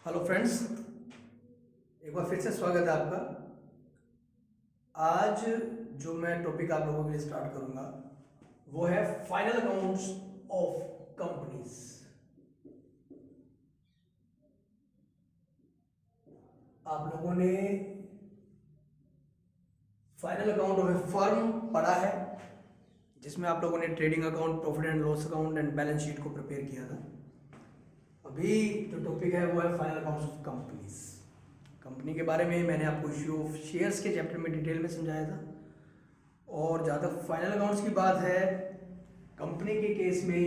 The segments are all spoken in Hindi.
हेलो फ्रेंड्स, एक बार फिर से स्वागत है आपका। आज जो मैं टॉपिक आप लोगों के लिए स्टार्ट करूंगा वो है फाइनल अकाउंट्स ऑफ कंपनीज। आप लोगों ने final account of A firm पढ़ा है, जिसमें आप लोगों ने trading account, profit and loss account and balance sheet को प्रिपेयर किया था। अभी जो टॉपिक है वो है final accounts of companies. Company के बारे में मैंने आपको इश्यू ऑफ शेयर्स के चैप्टर में डिटेल में समझाया था। और जहाँ तक फाइनल अकाउंट्स की बात है, कंपनी के केस में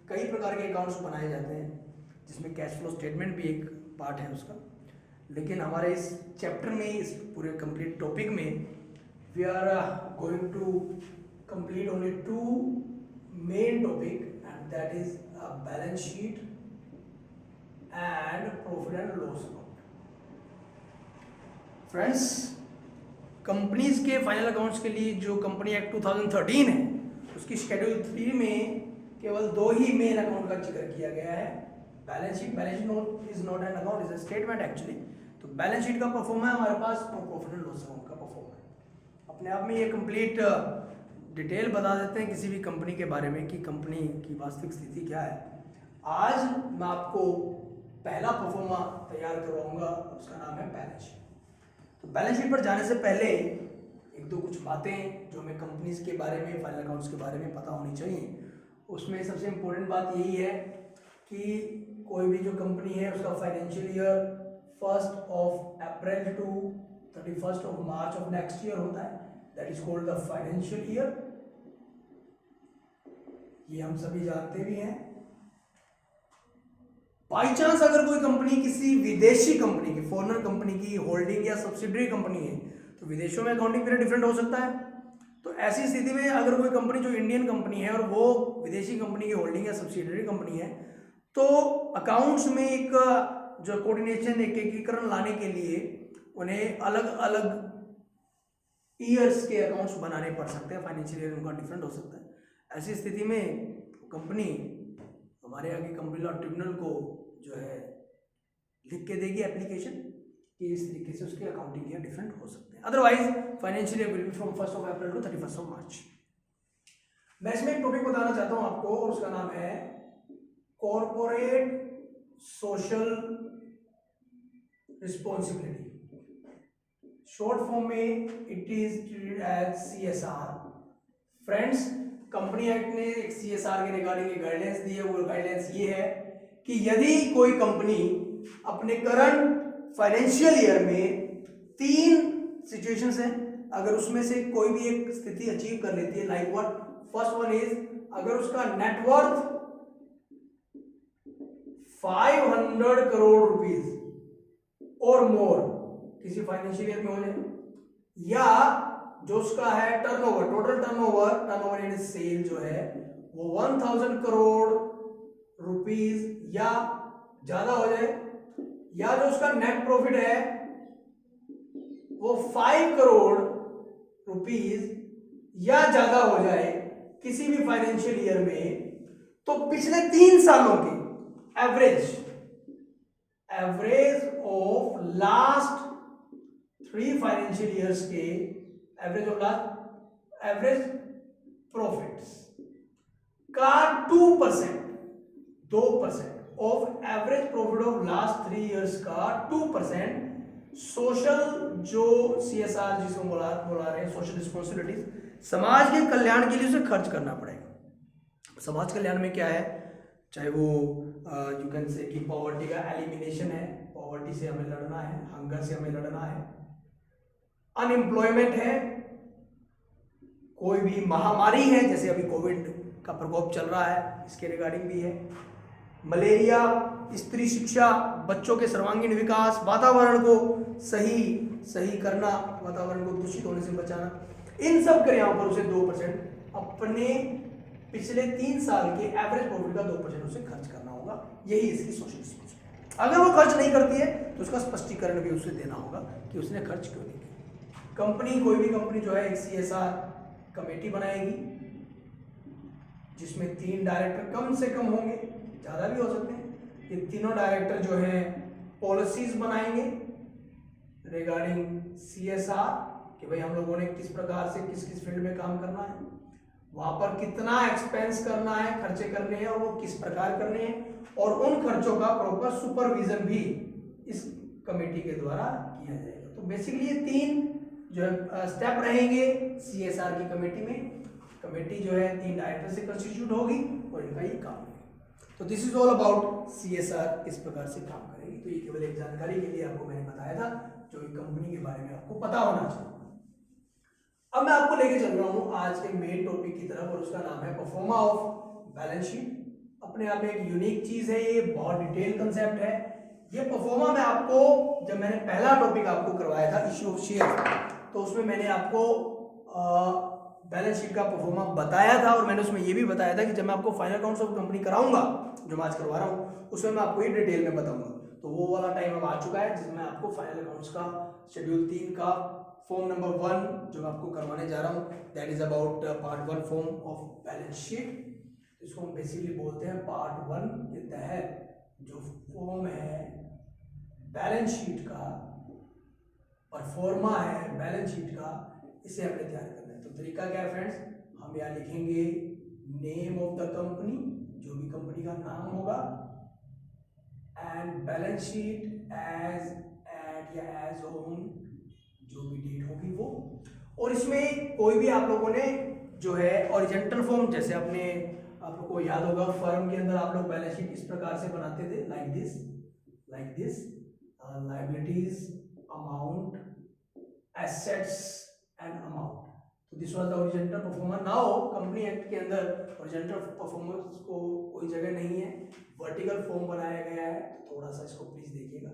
कई प्रकार के अकाउंट्स बनाए जाते हैं, जिसमें कैश फ्लो स्टेटमेंट भी एक पार्ट है उसका। लेकिन हमारे इस चैप्टर में, इस पूरे कंप्लीट टॉपिक में, we are going to complete only two main topic, and that is balance sheet and profit and loss account. Friends, companies के फाइनल अकाउंट्स के लिए जो कंपनी एक्ट 2013 है, उसकी शेड्यूल 3 में केवल दो ही मेन अकाउंट का जिक्र किया गया है। Balance sheet note is not an account, is a statement actually. तो बैलेंस शीट का परफॉर्म है हमारे पास, और प्रॉफिट एंड लॉस अकाउंट का परफॉर्म है। अपने आप में ये कंप्लीट डिटेल बता देते हैं किसी भी कंपनी के बारे में कि कंपनी की वास्तविक स्थिति क्या है। आज मैं आपको पहला परफॉर्मा तैयार करवाऊंगा, उसका नाम है बैलेंस शीट। तो बैलेंस शीट पर जाने से पहले एक दो कुछ बातें जो हमें कंपनीज के बारे में, फाइनल अकाउंट्स के बारे में पता होनी चाहिए। उसमें सबसे इम्पोर्टेंट बात यही है कि कोई भी जो कंपनी है उसका financial year 1 April to 31 March of next year होता है। That is called the financial year. ये हम सभी जानते भी हैं। बाई चांस अगर कोई कंपनी किसी विदेशी कंपनी की, फॉरेनर कंपनी की होल्डिंग या सब्सिडरी कंपनी है, तो विदेशों में अकाउंटिंग पीरियड डिफरेंट हो सकता है। तो ऐसी स्थिति में अगर कोई कंपनी जो इंडियन कंपनी है और वो विदेशी कंपनी की होल्डिंग या सब्सिडरी कंपनी है, तो अकाउंट्स में एक जो कोऑर्डिनेशन, एक एकीकरण लाने के लिए उन्हें अलग अलग ईयर्स के अकाउंट्स बनाने पड़ सकते हैं। फाइनेंशियल ईयर उनका डिफरेंट हो सकता है। ऐसी स्थिति में कंपनी हमारे आगे कंपनी लॉ ट्रिब्यूनल को जो है लिख के देगी एप्लीकेशन कि इस तरीके से उसके अकाउंटिंग ईयर डिफरेंट हो सकते हैं। Otherwise financial year will be from 1 April to 31 March. मैं इसमें एक टॉपिक बताना चाहता हूं आपको, और उसका नाम है corporate social responsibility. Short form में it is treated as CSR। Friends, company act ने एक CSR के रिगार्डिंग एक गाइडलाइंस दी है। वो गाइडलाइंस ये है कि यदि कोई कंपनी अपने करंट फाइनेंशियल ईयर में 3 सिचुएशंस हैं, अगर उसमें से कोई भी एक स्थिति अचीव कर लेती है, like what, first one is अगर उसका नेटवर्थ 500 करोड़ रुपीस और मोर किसी फाइनेंशियल ईयर में हो जाए, या जो उसका है turnover, total turnover in sale जो है वो 1000 करोड़ रुपीस या ज्यादा हो जाए, या जो उसका नेट प्रॉफिट है वो 5 करोड़ रुपीस या ज्यादा हो जाए किसी भी फाइनेंशियल ईयर में, तो पिछले 3 सालों के average of last 3 financial years के एवरेज प्रॉफिट्स का 2% of average profit of last 3 years का 2% सोशल, जो CSR जिसको बोला रहे हैं, सोशल रिस्पॉन्सिबिलिटीज, समाज के कल्याण के लिए उसे खर्च करना पड़ेगा। समाज कल्याण में क्या है, चाहे वो यू कैन से कि पॉवर्टी का एलिमिनेशन है, पॉवर्टी से हमें लड़ना है, हंगर से हमें लड़ना है, अनएम्प्लॉयमेंट है, कोई भी महामारी है जैसे अभी कोविड का प्रकोप चल रहा है, इसके रिगार्डिंग भी है, मलेरिया, स्त्री शिक्षा, बच्चों के सर्वांगीण विकास, वातावरण को सही करना, वातावरण को दूषित होने से बचाना, इन सब क्रियाओं पर उसे 2% अपने पिछले 3 साल के एवरेज प्रॉफिट का 2% उसे खर्च करना होगा। यही इसकी सोशल रिस्पॉन्सिबिलिटी। अगर वो खर्च नहीं करती है तो उसका स्पष्टीकरण भी उसे देना होगा कि उसने खर्च क्यों नहीं किया। कंपनी, कोई भी कंपनी जो है एक CSR कमेटी बनाएगी, जिसमें 3 डायरेक्टर कम से कम होंगे, ज़्यादा भी हो सकते हैं। ये तीनों डायरेक्टर जो हैं पॉलिसीज बनाएंगे रिगार्डिंग CSR कि भाई हम लोगों ने किस प्रकार से किस किस फील्ड में काम करना है, वहां पर कितना एक्सपेंस करना है, खर्चे करने हैं और वो किस प्रकार करने हैं, और उन खर्चों का प्रॉपर सुपरविजन भी इस कमेटी के द्वारा किया जाएगा। तो बेसिकली ये 3 जो है स्टेप रहेंगे CSR की कमेटी में। कमेटी जो है 3 डायरेक्टर से कंस्टिट्यूट होगी और इनका ये काम है। तो this is all about CSR किस प्रकार से काम करेगी। तो ये केवल एक जानकारी के लिए आपको मैंने बताया था, जो एक कंपनी के बारे में आपको पता होना चाहिए। अब मैं आपको लेके चल रहा हूं आज के मेन टॉपिक की तरफ, और उसका नाम है परफॉर्मा ऑफ बैलेंस शीट। अपने आप में एक यूनिक चीज है, ये बहुत डिटेल कंसेप्ट है। ये परफॉर्मा में आपको, जब मैंने पहला टॉपिक आपको करवाया था इश्यू ऑफ शेयर, तो उसमें मैंने आपको बैलेंस शीट का परफॉर्मा बताया था, और मैंने उसमें ये भी बताया था कि जब मैं आपको फाइनल अकाउंट्स ऑफ कंपनी कराऊंगा, जो मैं आज करवा रहा हूँ, उसमें मैं आपको ये डिटेल में बताऊंगा। तो वो वाला टाइम अब आ चुका है जिसमें आपको फाइनल अकाउंट्स का शेड्यूल 3 का फॉर्म नंबर 1 जो मैं आपको करवाने जा रहा हूँ, that is about part 1 form of balance sheet. इसको हम बेसिकली बोलते हैं पार्ट 1 के तहत जो फॉर्म है बैलेंस शीट का, परफॉर्मा है बैलेंस शीट का, इसे हमें तैयार करना है। तो तरीका क्या है फ्रेंड्स, हम यहाँ लिखेंगे नेम ऑफ द कंपनी, जो भी कंपनी का नाम होगा, and balance sheet as at या एज ऑन, जो भी डेट होगी वो। और इसमें कोई भी आप लोगों ने जो है ओरिजेंटल फॉर्म, जैसे अपने आप लोगों को याद होगा फर्म के अंदर आप लोग बैलेंस शीट इस प्रकार से बनाते थे, like this liabilities, amount, assets and amount. तो this was the horizontal proforma. Now company act के अंदर ओरिजेंटल परफॉर्मेंस को कोई जगह नहीं है, वर्टिकल फॉर्म बनाया गया है। तो थोड़ा सा इसको प्लीज देखिएगा,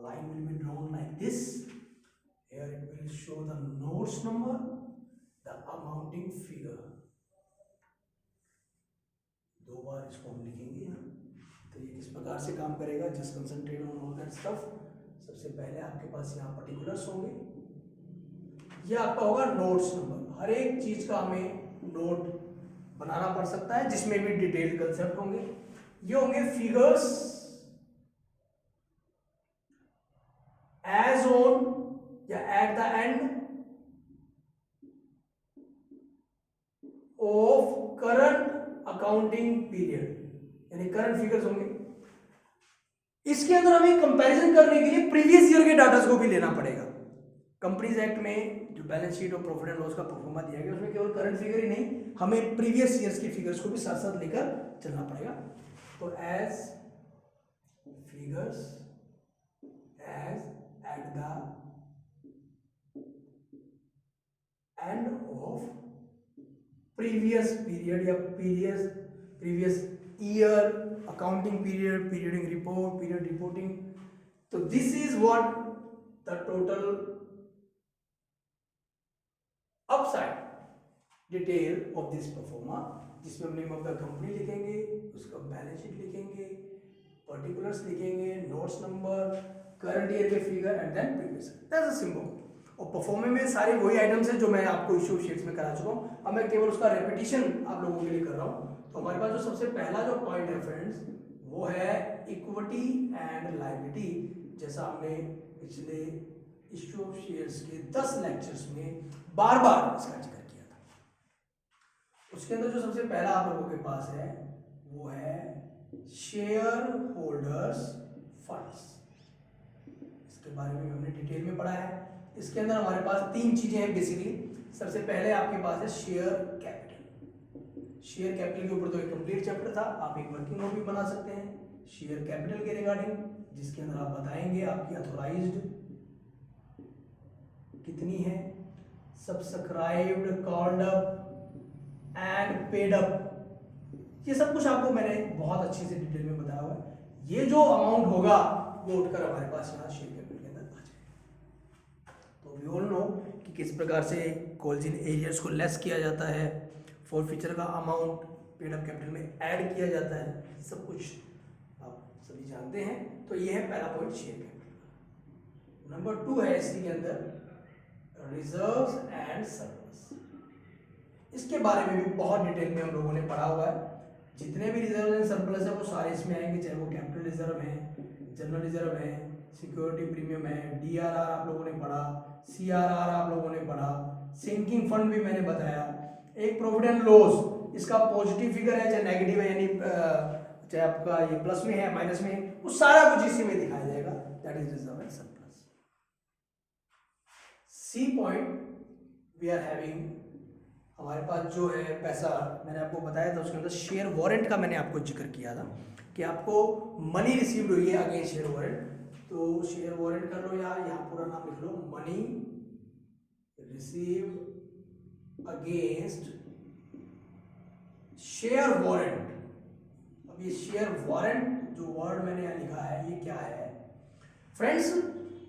line will be drawn like this, here it will show the notes number, the amounting figure. 2 बार इसको हम लिखेंगे यहाँ। तो ये किस प्रकार से काम करेगा, just concentrate on all that stuff. सबसे पहले आपके पास यहाँ पर्टिकुलर्स होंगे, ये आपका होगा नोट्स नंबर। हर एक चीज का हमें नोट बनाना पड़ सकता है, जिसमें भी डिटेल कंसेप्ट होंगे। ये होंगे फिगर्स एज ऑन या eight the end of current accounting period, यानी करंट फिगर्स होंगे। इसके अंदर हमें कंपैरिजन करने के लिए प्रीवियस ईयर के डाटा को भी लेना पड़ेगा। कंपनीज एक्ट में जो बैलेंस शीट और प्रॉफिट एंड लॉस का परफॉर्मा दिया गया, उसमें केवल करंट फिगर ही नहीं, हमें प्रीवियस ईयर्स के फिगर्स को भी साथ साथ लेकर चलना पड़ेगा। तो as figures as at the end of previous period या प्रीवियस ईयर, अकाउंटिंग पीरियड, पीरियडिंग रिपोर्ट, पीरियड रिपोर्टिंग। तो this is what the total upside detail of this proforma, जिसमें हम नेम ऑफ द कंपनी लिखेंगे, उसका बैलेंस शीट लिखेंगे, पर्टिकुलर्स लिखेंगे, नोट्स नंबर, करंट ईयर के figure and then previous. That's a simple. और परफॉर्मे में सारे वही आइटम्स हैं जो मैं आपको इश्यू शीट्स में करा चुका हूँ। अब मैं केवल उसका रेपिटेशन आप लोगों के लिए कर रहा हूँ। तो हमारे पास जो सबसे पहला जो पॉइंट है फ्रेंड्स, वो है इक्विटी एंड लायबिलिटी। जैसा हमने पिछले इश्यू ऑफ शेयर्स के 10 लेक्चर्स में बार बार इसका जिक्र किया था। उसके अंदर जो सबसे पहला आप लोगों के पास है वो है शेयर होल्डर्स फंड्स। इसके बारे में हमने डिटेल में पढ़ा है। इसके अंदर हमारे पास 3 चीजें हैं बेसिकली। सबसे पहले आपके पास है शेयर कैपिटल। शेयर कैपिटल के ऊपर तो एक कंप्लीट चैप्टर था, आप एक वर्किंग नोट भी बना सकते हैं शेयर कैपिटल के रिगार्डिंग, जिसके अंदर आप बताएंगे आपकी अथॉराइज्ड कितनी है, subscribed, called up and paid up. ये सब कुछ आपको मैंने बहुत अच्छे से डिटेल में बताया हुआ है। ये जो अमाउंट होगा वो उठकर हमारे पास यहाँ शेयर कैपिटल के अंदर आ जाएगा। तो वी ऑल नो कि किस प्रकार से कॉल्स इन एरियर्स को लेस किया जाता है, फॉरफीचर का अमाउंट पेड अप कैपिटल में ऐड किया जाता है, सब कुछ आप सभी जानते हैं। तो ये है पहला पॉइंट शेयर कैपिटल। नंबर 2 है इसके अंदर रिजर्व्स एंड सरप्लस। इसके बारे में भी बहुत डिटेल में हम लोगों ने पढ़ा हुआ है। जितने भी रिजर्व एंड सरप्लस है वो सारे इसमें आएंगे, चाहे वो कैपिटल रिजर्व है जनरल रिजर्व है, सिक्योरिटी प्रीमियम है, DRR आप लोगों ने पढ़ा, CRR आप लोगों ने पढ़ा, सिंकिंग फंड भी मैंने बताया, एक प्रॉफिट एंड लॉस, इसका पॉजिटिव फिगर है चाहे नेगेटिव है, यानी चाहे आपका ये प्लस में है माइनस में है, वो सारा कुछ इसी में दिखाया जाएगा, that is reserve and surplus. C point we are having, हमारे पास जो है पैसा, मैंने आपको बताया था उसके अंदर शेयर वारंट का मैंने आपको जिक्र किया था कि आपको मनी रिसीव्ड हुई है अगेंस्ट शेयर वारंट, तो शेयर वारंट कर लो या यहाँ पूरा नाम लिख लो, money received against share warrant. अब ये शेयर वारंट जो वर्ड मैंने यहाँ लिखा है ये क्या है फ्रेंड्स?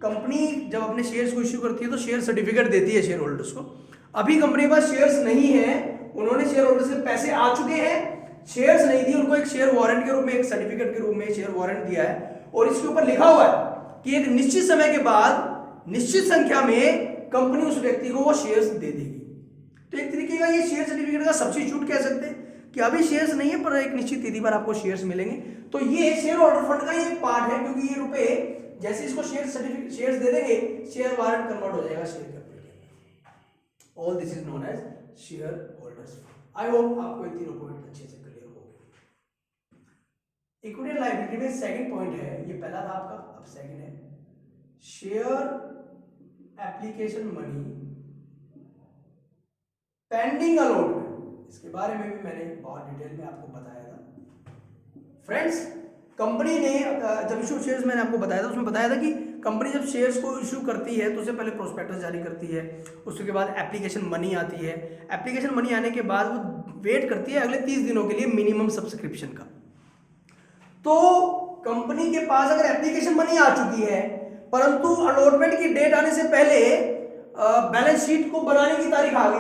कंपनी जब अपने शेयर्स को इश्यू करती है तो शेयर सर्टिफिकेट देती है शेयर होल्डर्स को। अभी कंपनी के पास शेयर्स नहीं है, उन्होंने शेयर होल्डर से पैसे आ चुके हैं, शेयर्स नहीं दी, उनको एक शेयर वारंट के रूप में, एक सर्टिफिकेट के रूप में शेयर वारंट दिया है और इसके ऊपर लिखा हुआ है कि एक निश्चित समय के बाद निश्चित संख्या में कंपनी उस व्यक्ति को वो शेयर्स दे देगी। तो एक तरीके का ये शेयर सर्टिफिकेट का सब्स्टिट्यूट कह सकते हैं कि अभी शेयर्स नहीं है पर एक निश्चित तिथि पर आपको शेयर्स मिलेंगे। तो ये शेयर होल्डर फंड का ये पार्ट है, क्योंकि ये रुपए जैसे इसको शेयर सर्टिफिकेट शेयर्स दे देंगे, शेयर वारंट कन्वर्ट हो जाएगा शेयर कैपिटल के अंदर। All this is known as shareholders fund. I hope आपको ये तीनों पॉइंट अच्छे से क्लियर हो गए। इक्विटी लायबिलिटी में सेकंड पॉइंट है, ये पहला था आपका, अब सेकंड है share application money pending allotment. इसके बारे में भी मैंने बहुत डिटेल में आपको बताया था फ्रेंड्स। कंपनी ने जब इशू शेयर्स मैंने आपको बताया था, उसमें बताया था कि कंपनी जब शेयर्स को इशू करती है तो उससे पहले प्रोस्पेक्टस जारी करती है, उसके बाद एप्लीकेशन मनी आती है, एप्लीकेशन मनी आने के बाद वो वेट करती है अगले 30 दिनों के लिए मिनिमम सब्सक्रिप्शन का। तो कंपनी के पास अगर एप्लीकेशन मनी आ चुकी है परंतु अलॉटमेंट की डेट आने से पहले बैलेंस शीट को बनाने की तारीख आ गई,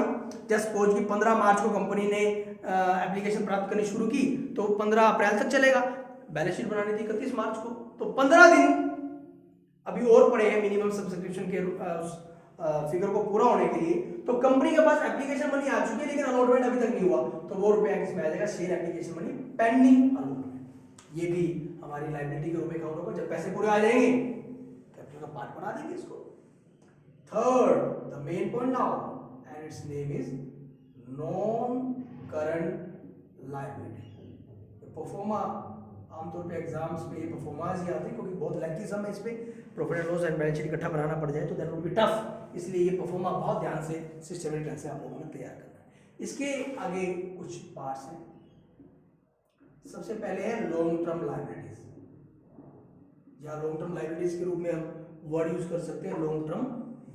जस्ट सपोज कि 15 मार्च को कंपनी ने एप्लीकेशन प्राप्त करनी शुरू की तो 15 अप्रैल तक चलेगा, बैलेंस शीट बनानी थी 31 मार्च को, तो 15 दिन अभी और पड़े हैं मिनिमम सब्सक्रिप्शन के फिगर को पूरा होने के लिए। तो कंपनी के पास एप्लीकेशन मनी आ चुकी है लेकिन अलॉटमेंट अभी तक नहीं हुआ, तो वो रुपया किसमें आ जाएगा? Share application money pending allotment. ये भी हमारी लायबिलिटी के रूप में काउंट होगा, जब पैसे पूरे आ जाएंगे कैपिटल का पार्ट बना देंगे इसको। Third the main point now and it's name is non current liability. Pro forma, आमतौर पे एग्जाम्स में परफॉर्मेंस ही आती है क्योंकि बहुत लेंथी सम है, इस पे profit and loss and balance sheet इकट्ठा बनाना पड़ जाए तो दैट वुड बी टफ, इसलिए ये परफॉर्मा बहुत ध्यान से सिस्टमेटिक ढंग से आप लोगों ने तैयार करना है। इसके आगे कुछ पार्ट्स हैं। सबसे पहले है लॉन्ग टर्म लायबिलिटीज, या लॉन्ग टर्म लायबिलिटीज के रूप में हम वर्ड यूज कर सकते हैं लॉन्ग टर्म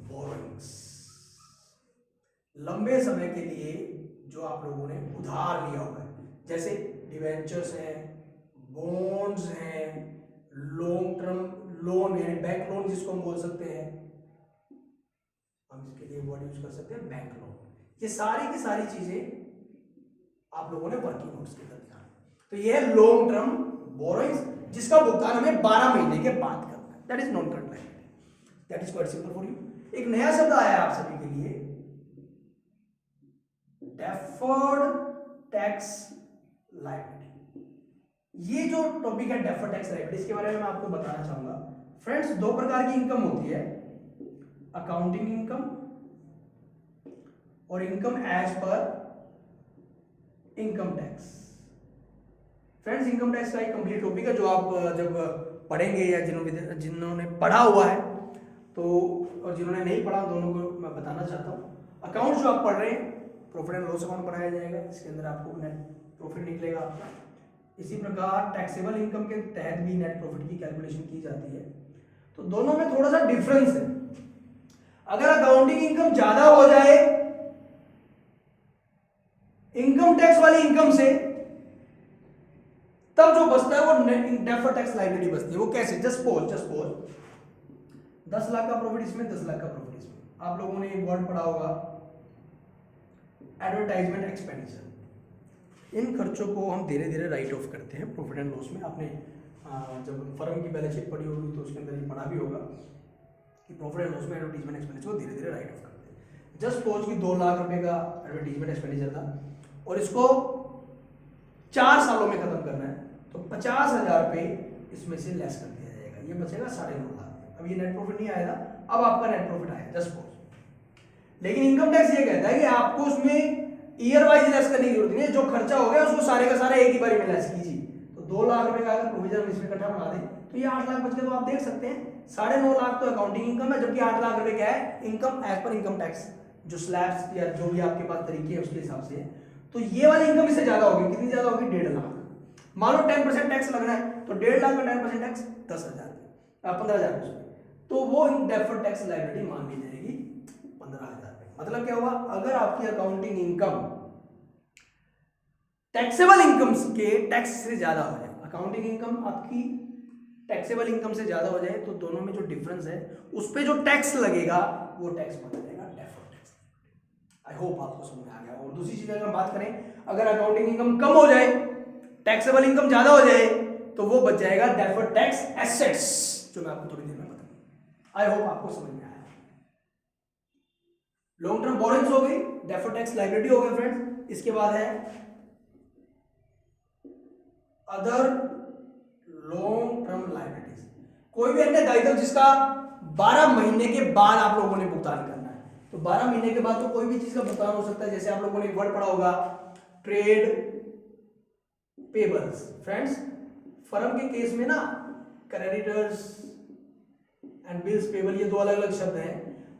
बोरोइंग्स। लंबे समय के लिए जो आप लोगों ने उधार लिया हुआ है, जैसे डिवेंचर्स हैं, बॉन्ड्स हैं, लॉन्ग टर्म लोन यानी बैंक लोन जिसको हम बोल सकते हैं, हम इसके लिए वर्ड यूज कर सकते हैं बैंक लोन। ये सारी की सारी चीजें आप लोगों ने वर्किंग नोट्स के अंदर दिखाना। तो ये है लॉन्ग टर्म बोरोइंग्स जिसका भुगतान हमें 12 महीने के बाद करना है, that is non current liability. That is quite simple for you. एक नया शब्द आया है आप सभी के लिए, डेफर्ड टैक्स लायबिलिटी। ये जो टॉपिक है डेफर्ड टैक्स लायबिलिटी, इसके बारे में मैं आपको बताना चाहूंगा फ्रेंड्स। दो प्रकार की इनकम होती है, अकाउंटिंग इनकम और income as per income tax. Friends income tax का एक कंप्लीट टॉपिक है जो आप जब पढ़ेंगे या जिन्होंने पढ़ा हुआ है तो, और जिन्होंने नहीं पढ़ा दोनों को मैं बताना चाहता हूँ। अकाउंट जो आप पढ़ रहे हैं प्रॉफिट एंड लॉस अकाउंट बनाया जाएगा, इसके अंदर आपको नेट प्रॉफिट निकलेगा आपका। इसी प्रकार टैक्सेबल इनकम के तहत भी नेट प्रॉफिट की कैलकुलेशन की जाती है। तो दोनों में थोड़ा सा डिफरेंस है। अगर अकाउंटिंग इनकम ज्यादा हो जाए इनकम टैक्स वाली इनकम से, तब जो बचता है वो डेफर्ड टैक्स लायबिलिटी बचती है। वो कैसे? जस्ट सपोज 10 लाख का प्रॉफिट इसमें, 10 लाख का प्रॉफिट इसमें। आप लोगों ने एक वर्ड पढ़ा होगा एडवर्टाइजमेंट एक्सपेंडिचर। इन खर्चों को हम धीरे धीरे राइट ऑफ करते हैं प्रॉफिट एंड लॉस में। आपने जब फर्म की बैलेंस शीट पढ़ी होगी तो उसके अंदर ये पढ़ा भी होगा कि प्रॉफिट एंड लॉस में एडवर्टाइजमेंट एक्सपेंडिचर को धीरे धीरे राइट ऑफ करते हैं। जस्ट सपोज कि 2 लाख रुपए का एडवर्टाइजमेंट एक्सपेंडिचर था और इसको 4 सालों में खत्म करना है, तो 50,000 रुपये इसमें से लेस कर दिया जाएगा। ये बचेगा 9.5 लाख। अब ये नेट प्रॉफिट नहीं आएगा, अब आपका नेट प्रॉफिट आएगा जस्ट सपोज। लेकिन इनकम टैक्स ये कहता है कि आपको उसमें ईयर वाइज लेस करने की जरूरत नहीं है, जो खर्चा हो गया उसको सारे का सारा एक ही बारी में लेस कीजिए। तो 2 लाख रुपए का अगर प्रोविजन हम इसमें इकट्ठा बना दें तो ये 8 लाख बच गए। तो आप देख सकते हैं 9.5 लाख तो अकाउंटिंग इनकम है, जबकि 8 लाख रुपए क्या है, income as per income tax, जो स्लैब्स या जो भी आपके पास तरीके है उसके हिसाब से। तो ये वाली इनकम इससे ज्यादा होगी, कितनी ज्यादा होगी, 1.5 लाख। मान लो 10% टैक्स लगना है, तो 1.5 लाख में 10% टैक्स 10,000, 15,000, तो वो डेफर्ड टैक्स लायबिलिटी मान ली जाएगी 15,000। मतलब क्या हुआ, अगर आपकी अकाउंटिंग इनकम टैक्सेबल इनकम के टैक्स से ज्यादा हो जाए, अकाउंटिंग इनकम आपकी टैक्सेबल इनकम से ज्यादा हो जाए, तो दोनों में जो डिफरेंस है उस पे जो टैक्स लगेगा वो टैक्स बन जाएगा डेफर्ड टैक्स। आई होप आपको समझ आ गया। और दूसरी चीज अगर हम बात करें, अगर अकाउंटिंग इनकम कम हो जाए, टैक्सेबल इनकम ज्यादा हो जाए, तो वो बच जाएगा डेफर्ड टैक्स एसेट्स, जो मैं आपको थोड़ी देर में बताऊंगा। आई होप आपको समझ में आया। लॉन्ग टर्म बोरोइंग्स हो गई, डेफर्ड टैक्स लायबिलिटी हो गई फ्रेंड्स। इसके बाद है अदर लॉन्ग टर्म लायबिलिटीज, कोई भी अन्य दायित्व जिसका 12 महीने के बाद आप लोगों ने भुगतान करना है। तो 12 महीने के बाद तो कोई भी चीज का भुगतान हो सकता है, जैसे आप लोगों ने एक वर्ड पढ़ा होगा ट्रेड पेबल्स। फ्रेंड्स, फर्म के केस में ना क्रेडिटर्स एंड बिल्स पेबल, ये दो अलग अलग शब्द हैं।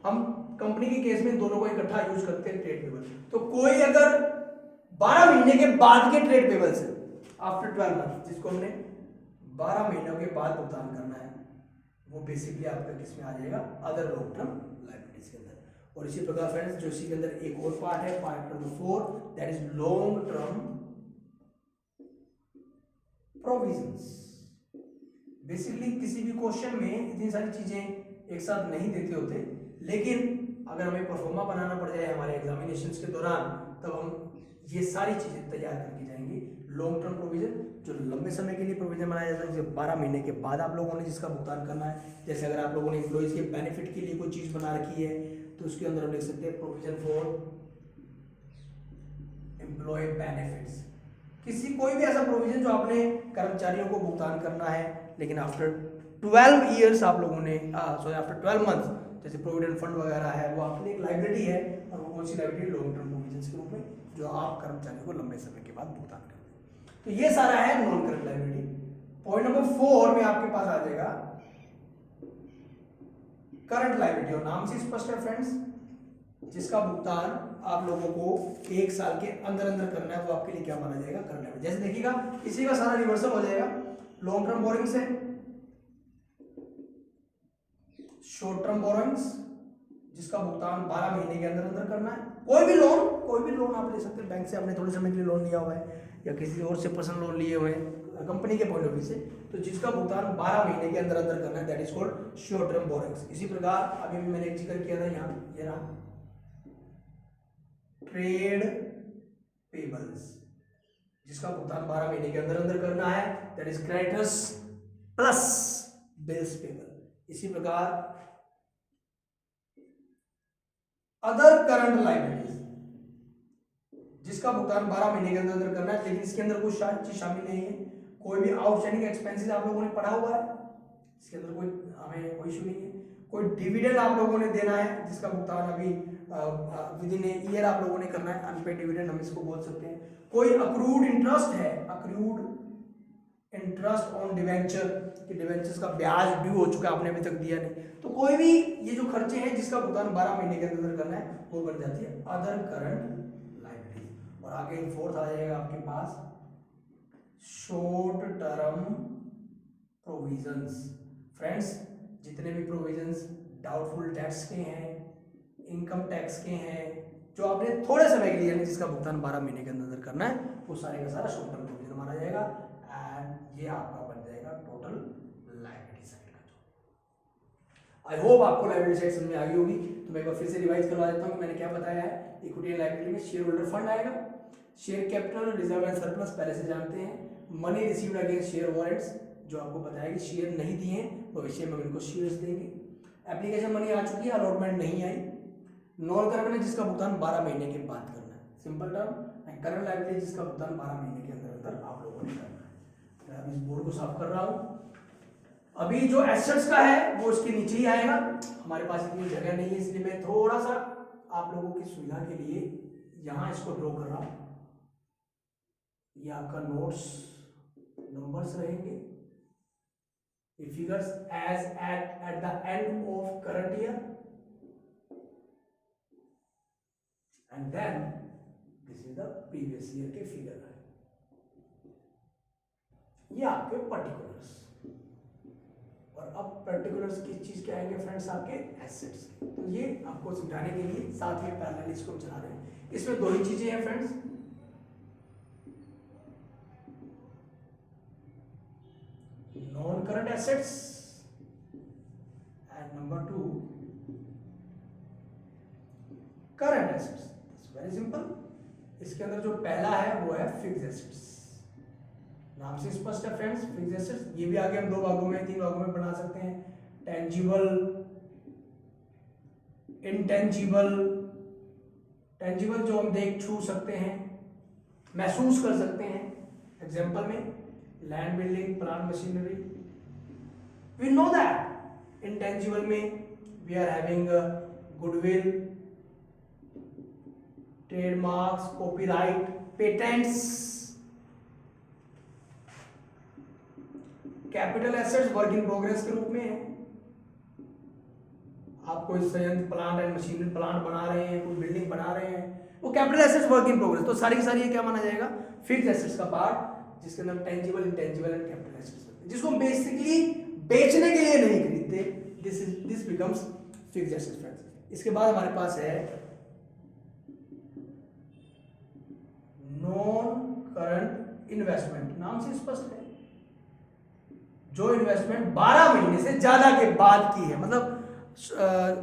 हम कंपनी के केस में दोनों को इकट्ठा यूज करते हैं, ट्रेड पेबल। तो कोई अगर 12 महीने के बाद के ट्रेड पेबल्स है, आफ्टर 12 मंथ, जिसको हमने 12 महीनों के बाद भुगतान करना है, वो बेसिकली आपका किस में आ जाएगा, अदर लॉन्ग टर्म लायबिलिटीज के अंदर। और इसी प्रकार फ्रेंड्स, जो इसी के अंदर एक और पार्ट है, part number 4, that is long term provisions. Basically किसी भी क्वेश्चन में इतनी सारी चीजें एक साथ नहीं देते होते, लेकिन अगर हमें परफॉर्मा बनाना पड़ जाए हमारे एग्जामिनेशंस के दौरान, तब हम ये सारी चीजें तैयार करके जाएंगे। लॉन्ग टर्म प्रोविजन, जो लंबे समय के लिए प्रोविजन बनाया जाता है, जैसे 12 महीने के बाद आप लोगों ने जिसका भुगतान करना है। जैसे अगर आप लोगों ने एम्प्लॉइज के बेनिफिट के लिए कोई चीज बना रखी है, तो उसके अंदर हम लिख सकते हैं प्रोविजन फॉर एम्प्लॉय बेनिफिट्स। किसी कोई भी ऐसा प्रोविजन जो आपने कर्मचारियों को भुगतान करना है, लेकिन आफ्टर 12 ईयर्स आप लोगों ने आफ्टर 12 मंथ्स, जैसे प्रोविडेंट फंड वगैरह है, वो आपकी एक लायबिलिटी है। और वो कौन सी लायबिलिटी, लॉन्ग टर्म प्रोविजन के रूप में, जो आप कर्मचारियों को लंबे समय के बाद भुगतान करते हैं। तो ये सारा है non current liability. Point number 4 में आपके पास आ जाएगा करंट लायबिलिटी, और नाम से स्पष्ट है फ्रेंड्स, जिसका भुगतान आप लोगों को 1 साल के अंदर अंदर करना है, वो आपके लिए क्या माना जाएगा, करंट लायबिलिटी। जैसे देखिएगा, इसी का सारा रिवर्सल हो जाएगा। लॉन्ग टर्म बोरिंग्स है, शॉर्ट टर्म बोरोइंग्स, जिसका भुगतान 12 महीने के अंदर अंदर करना है। कोई भी लोन आप ले सकते हैं, बैंक से आपने थोड़े समय के लिए लोन लिया हुआ है, या किसी और से पर्सनल लोन लिए हुए हैं कंपनी के पॉइंट ऑफ व्यू से, तो जिसका भुगतान 12 महीने के अंदर अंदर करना है, that is called short term borrowings. इसी प्रकार अभी भी मैंने एक जिक्र किया था यहाँ, ये रहा ट्रेड पेबल्स, जिसका भुगतान 12 महीने के अंदर अंदर करना है, that is creditors plus bills payable. इसी प्रकार अदर करंट लायबिलिटीज, जिसका भुगतान 12 महीने के अंदर अंदर करना है, लेकिन इसके अंदर कुछ चीज शामिल नहीं है। कोई भी आउटस्टैंडिंग एक्सपेंसेस आप लोगों ने पढ़ा हुआ है, इसके अंदर हमें कोई इशू नहीं है। कोई डिविडेंड आप लोगों ने देना है, जिसका भुगतान अभी विद इन ए ईयर आप लोगों ने करना है, अनपेड डिविडेंड हम इसको बोल सकते हैं। कोई अक्रूड इंटरेस्ट है, अक्रूड इंटरेस्ट ऑन डिवेंचर, कि डिवेंचर्स का ब्याज ड्यू हो चुका है, आपने अभी तक दिया नहीं, तो कोई भी ये जो खर्चे हैं जिसका भुगतान 12 महीने के अंदर करना है, वो बन जाती है अदर करंट लायबिलिटीज। और आगे फोर्थ आ जाएगा आपके पास शॉर्ट टर्म प्रोविजंस। फ्रेंड्स, जितने भी प्रोविजंस डाउटफुल टैक्स के हैं, इनकम टैक्स के हैं, जो आपने थोड़े समय के लिए जिसका भुगतान 12 महीने के अंदर करना है, वो सारे का सारा शॉर्ट टर्म प्रोविजन माना जाएगा। एंड ये आपका बन जाएगा टोटल लायबिलिटी साइड का। आई होप आपको लायबिलिटी साइड समझ में आ गई होगी। तो मैं एक बार फिर से रिवाइज करवा देता हूँ कि मैंने क्या बताया है। इक्विटी एंड लायबिलिटी में शेयर होल्डर फंड आएगा, share capital, reserve and surplus पहले से जानते हैं, money received against share warrants, जो आपको बताया कि शेयर नहीं दिए हैं भविष्य में इनको शेयर्स देंगे। एप्लीकेशन मनी आ चुकी है, अलॉटमेंट नहीं आई। नॉन करंट में जिसका भुगतान 12 महीने के बाद करना है, सिंपल टर्म। करंट लायबिलिटी जिसका भुगतान 12 महीने के अंदर अंदर आप लोगों ने करना है। मैं अभी इस बोर्ड को साफ कर रहा हूँ। अभी जो एसेट्स का है वो उसके नीचे ही आएगा, हमारे पास इतनी जगह नहीं है, इसलिए मैं थोड़ा सा आप लोगों की सुविधा के लिए यहां इसको ड्रॉ कर रहा हूं। ये आपका नोट्स नंबर्स रहेंगे, ये figures as at the end of current year, and then this is the previous year के फिगर है। ये आपके पर्टिकुलर्स, और अब पर्टिकुलर्स किस चीज के आएंगे फ्रेंड्स, आपके एसेट्स। तो ये आपको समझाने के लिए साथ में पैरेलल इसको हम चला रहे हैं। इसमें दो ही चीजें हैं friends, non current assets and number 2 current assets. It's very simple. इसके अंदर जो पहला है वो है फिक्स्ड एसेट्स, नाम से स्पष्ट है फ्रेंड्स, फिक्स्ड एसेट्स। ये भी आगे हम 2 भागों में 3 भागों में बना सकते हैं, टेंजिबल, इंटेंजिबल। टेंजिबल जो हम देख छू सकते हैं, महसूस कर सकते हैं, एग्जांपल में land, building, plant, machinery, we know that. Intangible में we are having goodwill, trademarks, copyright, patents. Capital assets work in progress के रूप में है, आप कोई संयंत्र, प्लांट एंड मशीनरी, प्लांट बना रहे हैं, कोई बिल्डिंग बना रहे हैं, वो capital assets work in progress. तो सारी की सारी ये क्या माना जाएगा, फिक्स्ड एसेट्स का पार्ट, जिसके अंदर tangible, intangible and capital assets, जिसको हम बेसिकली बेचने के लिए नहीं खरीदते, this becomes fixed assets friends. इसके बाद हमारे पास है नॉन करंट इन्वेस्टमेंट, नाम से स्पष्ट है, जो इन्वेस्टमेंट 12 महीने से ज्यादा के बाद की है। मतलब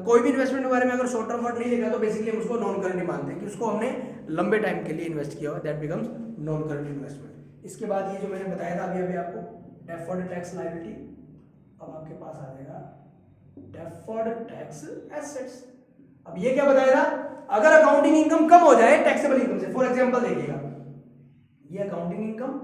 कोई भी इन्वेस्टमेंट के बारे में अगर शॉर्ट टर्म वर्ड नहीं लिखा तो बेसिकली हम उसको नॉन करंट मानते हैं कि उसको हमने लंबे टाइम के लिए इन्वेस्ट किया हुआ, that becomes non current investment. इसके बाद ये जो मैंने बताया था अभी आपको, डेफर्ड टैक्स लायबिलिटी, अब आपके पास आ जाएगा डेफर्ड टैक्स एसेट्स। अब ये क्या बताया था, अगर अकाउंटिंग इनकम कम हो जाए टैक्सेबल इनकम से, फॉर एग्जांपल देखिएगा, ये अकाउंटिंग इनकम,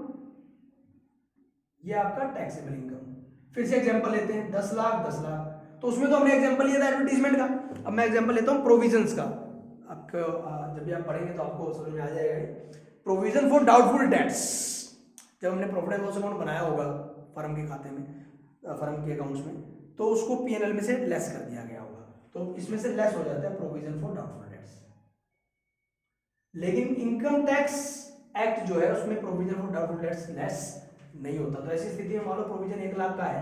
ये आपका टैक्सेबल इनकम। फिर से एग्जांपल लेते हैं, 10 लाख 10 लाख, तो उसमें तो हमने एग्जांपल लिया था एडवर्टीजमेंट का। अब मैं एग्जांपल लेता हूं प्रोविजंस का, आपको जब भी आप पढ़ेंगे तो आपको समझ में आ जाएगा। प्रोविजन फॉर डाउटफुल डेट्स, जब हमने प्रॉफिट एंड लॉस अकाउंट बनाया होगा फर्म के खाते में, फर्म के अकाउंट्स में, तो उसको पीएनएल में से लेस कर दिया गया होगा, तो इसमें से लेस हो जाता है प्रोविजन फॉर डाउटफुल डेट्स। लेकिन इनकम टैक्स एक्ट जो है उसमें provision for doubtful debts less नहीं होता। तो ऐसी स्थिति में मान लो प्रोविजन 1 लाख का है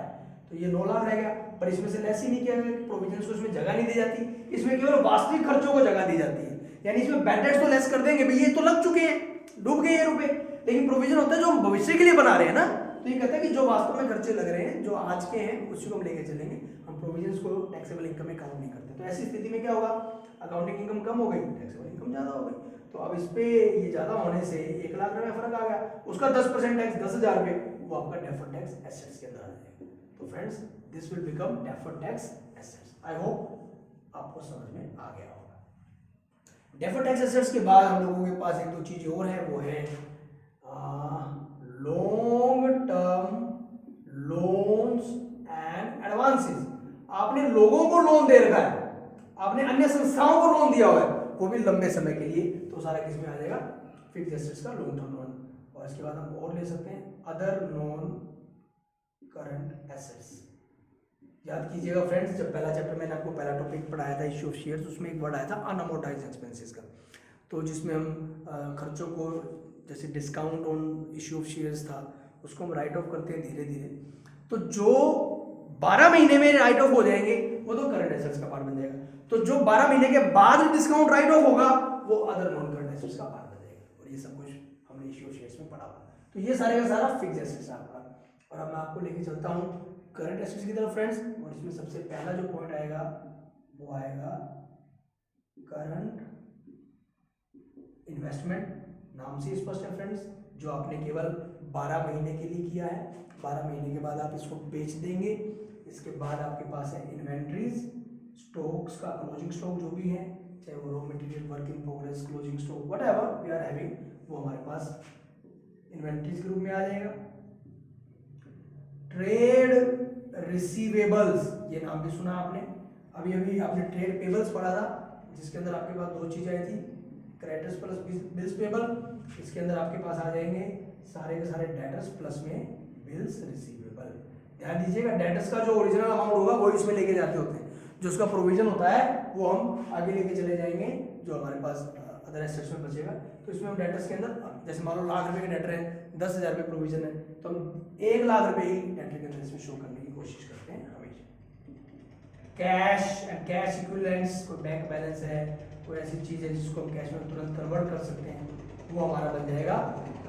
तो ये 9 लाख रहेगा, पर इसमें से लेस ही नहीं किया गया, प्रोविजन को इसमें जगह नहीं दी जाती, इसमें केवल वास्तविक खर्चों को जगह दी जाती है। यानी इसमें बैड डेट्स तो लेस कर देंगे, भाई ये तो लग चुके हैं, डूब गए ये रुपए, लेकिन प्रोविजन होता है जो हम भविष्य के लिए बना रहे हैं ना, तो ये कहता है कि जो वास्तव में खर्चे लग रहे हैं, जो आज के हैं, उसी को हम लेके चलेंगे, हम प्रोविजन को टैक्सेबल इनकम में काउंट नहीं करते। तो ऐसी स्थिति में क्या होगा, अकाउंटिंग इनकम कम हो गई, टैक्सेबल इनकम ज्यादा हो गई। तो अब इस पे ये ज्यादा होने से 1 लाख रुपए फर्क आ गया, उसका 10% टैक्स 10,000 रुपए, वो आपका डेफर्ड टैक्स एसेट्स के अंदर आ जाएगा। तो friends this will become deferred tax assets. I hope आपको समझ में आ गया होगा। डेफर्ड टैक्स एसेट्स के बाद हम लोगों के पास एक दो चीज और है, वो है long term loans and advances. आपने लोगों को लोन दे रखा है, आपने अन्य संस्थाओं को लोन दिया हुआ है, वो भी लंबे समय के लिए, तो सारा किस में आ जाएगा, फिक्स्ड एसेट्स का लॉन्ग टर्म लोन। और इसके बाद हम और ले सकते हैं अदर नॉन करंट एसेट्स। याद कीजिएगा फ्रेंड्स, जब पहला चैप्टर मैंने आपको पहला टॉपिक पढ़ाया था इश्यू ऑफ शेयर्स, उसमें एक वर्ड आया था अनअमोर्टाइज्ड एक्सपेंसेस का, तो जिसमें हम खर्चों को, जैसे discount on issue of shares था, उसको हम राइट ऑफ करते हैं धीरे धीरे। तो जो 12 महीने में राइट ऑफ हो जाएंगे वो तो करंट एसेट्स का पार्ट बन जाएगा, तो जो 12 महीने के बाद डिस्काउंट राइट ऑफ होगा वो अदर नॉन करंट एसेट्स का पार्ट बन जाएगा। और ये सब कुछ हमने इश्यू ऑफ शेयर्स में पढ़ा हुआ। तो ये सारे का सारा फिक्स्ड एसेट्स है आपका। और अब मैं आपको लेके चलता हूँ करंट एसेट्स की तरफ फ्रेंड्स, और इसमें सबसे पहला जो पॉइंट आएगा वो आएगा करंट इन्वेस्टमेंट। नाम से स्पष्ट है फ्रेंड्स, जो आपने केवल 12 महीने के लिए किया है, 12 महीने के बाद आप इसको बेच देंगे। इसके बाद आपके पास है इन्वेंट्रीज, स्टॉक्स का क्लोजिंग स्टॉक जो भी है, चाहे वो raw material, work in progress, closing stock, whatever we are having, वो हमारे पास इन्वेंट्रीज के रूप में आ जाएगा। ट्रेड रिसीवेबल्स, ये नाम भी सुना आपने, अभी अभी आपने ट्रेड पेबल्स पढ़ा था जिसके अंदर आपके पास दो चीजें आई थी, क्रेडिटर्स प्लस बिल्स पेबल। इसके अंदर आपके पास आ जाएंगे सारे के सारे डेटर्स प्लस में बिल्स रिसीवेबल। ध्यान दीजिएगा, डेटर्स का जो ओरिजिनल अमाउंट होगा वो इसमें लेके जाते होते हैं, जो उसका प्रोविजन होता है वो हम आगे लेके चले जाएंगे जो हमारे पास अदर एसेट्स में बचेगा। तो इसमें हम डेटर्स के अंदर, जैसे मान लो लाख रुपए के डेटर है, 10,000 रुपये प्रोविजन है, तो हम 1 लाख रुपए ही डेटर के अंदर इसमें शो करने की कोशिश करते हैं हमेशा। कैश एंड कैश इक्विवेलेंट्स, कोई बैंक बैलेंस है, कोई ऐसी चीज है जिसको हम कैश में तुरंत कन्वर्ट कर सकते हैं, वो हमारा बन जाएगा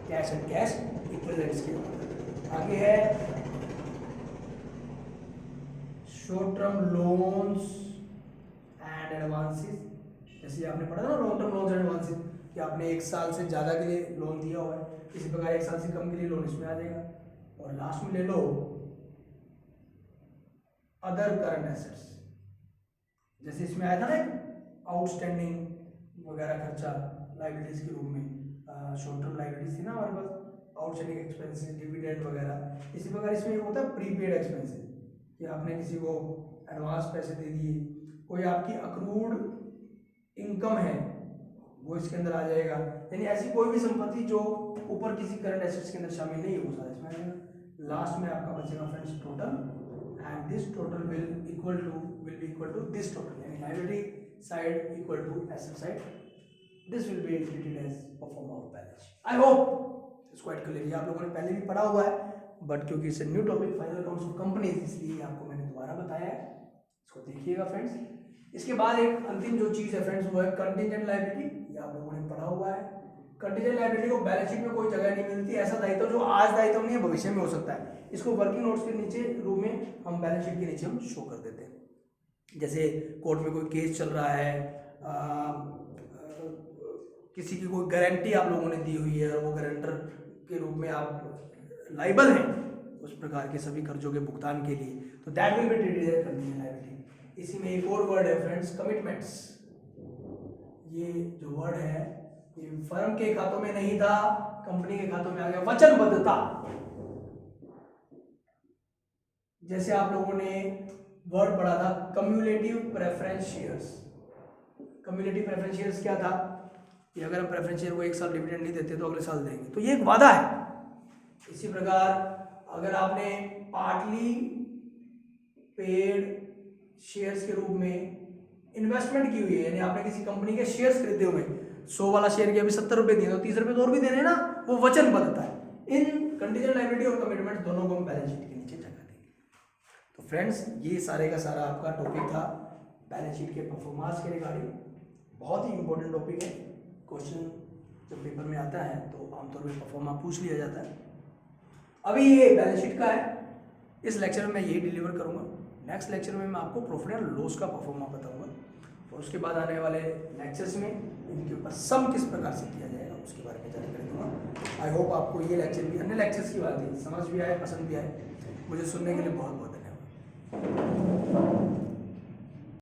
कैश एंड कैश इक्विवेलेंट्स के अंदर। आगे है short term loans and advances, जैसे आपने पढ़ा था ना long term loans and advances, कि आपने 1 साल से ज़्यादा के लिए लोन दिया हुआ है, इसी प्रकार 1 साल से कम के लिए लोन इसमें आ जाएगा। और लास्ट में ले लो अदर करंट एसेट्स, जैसे इसमें आया था ना आउटस्टैंडिंग वगैरह खर्चा लाइबिलिटीज के रूप में, शॉर्ट टर्म लाइबिलिटीज थी ना हमारे पास, आउटस्टैंडिंग एक्सपेंसेस, डिविडेंड वगैरह। इसी प्रकार इसमें एक होता है प्रीपेड एक्सपेंसेस, कि आपने किसी को एडवांस पैसे दे दिए, कोई आपकी अक्रूड इनकम है वो इसके अंदर आ जाएगा। यानी ऐसी कोई भी संपत्ति जो ऊपर किसी करंट एसेट्स के अंदर शामिल नहीं है वो सारा इसमें आएगा। लास्ट में आपका बचेगा friends total, and this total will be equal to this total, यानी liability side equal to asset side, this will be treated as perform of balance sheet. I hope it's quite clear. ये आप लोगों ने पहले भी पढ़ा हुआ है, बट क्योंकि it's new topic final accounts of companies, इसलिए आपको मैंने दोबारा बताया है, इसको देखिएगा फ्रेंड्स। इसके बाद एक अंतिम जो चीज है फ्रेंड्स वो है कंटिजेंट लायबिलिटी, ये आप लोगों ने पढ़ा हुआ है। कंटिजेंट लायबिलिटी को बैलेंस शीट में कोई जगह नहीं मिलती, ऐसा दायित्व जो आज दायित्व नहीं है भविष्य में हो सकता है, इसको वर्किंग नोट्स के नीचे रूप में हम बैलेंस शीट के नीचे हम शो कर देते हैं। जैसे कोर्ट में कोई केस चल रहा है, किसी की कोई गारंटी आप लोगों ने दी हुई है और वो गारंटर के रूप में आप लाइबल हैं उस प्रकार के सभी कर्जों के भुगतान के लिए, तो that will be treated as contingent liability. इसी में एक और वर्ड है फ्रेंड्स, कमिटमेंट्स। ये जो वर्ड है ये फर्म के खातों में नहीं था, कंपनी के खातों में आ गया, वचनबद्धता। जैसे आप लोगों ने वर्ड पढ़ा था cumulative preference shares. Cumulative preference shares क्या था कि अगर हम प्रेफरेंस शेयर को 1 साल डिविडेंड नहीं देते तो अगले साल देंगे, तो ये एक वादा है। इसी प्रकार अगर आपने पार्टली पेड शेयर्स के रूप में इन्वेस्टमेंट की हुई है, यानी आपने किसी कंपनी के शेयर्स खरीदे हुए, 100 वाला शेयर के अभी 70 रुपए दिए तो 30 रुपए तो और भी देने ना, वो वचनबद्धता है। इन कंटीजेंट लायबिलिटी और कमिटमेंट दोनों को हम बैलेंस शीट के नीचे जगह देंगे। तो फ्रेंड्स ये सारे का सारा आपका टॉपिक था बैलेंस शीट के परफॉर्मेंस के रिगार्डिंग। बहुत ही इंपॉर्टेंट टॉपिक है, क्वेश्चन जब पेपर में आता है तो आमतौर पर परफॉर्मेंस पूछ लिया जाता है। अभी ये बैलेंस शीट का है, इस लेक्चर में मैं यही डिलीवर करूंगा। नेक्स्ट लेक्चर में मैं आपको प्रॉफिट एंड लॉस का परफॉर्मेंस बताऊंगा, और उसके बाद आने वाले लेक्चर्स में इनके ऊपर सम किस प्रकार से किया जाएगा उसके बारे में जानकारी दूंगा। आई होप आपको ये लेक्चर भी, अन्य लेक्चर्स की बात है, समझ भी आए, पसंद भी आए। मुझे सुनने के लिए बहुत बहुत धन्यवाद।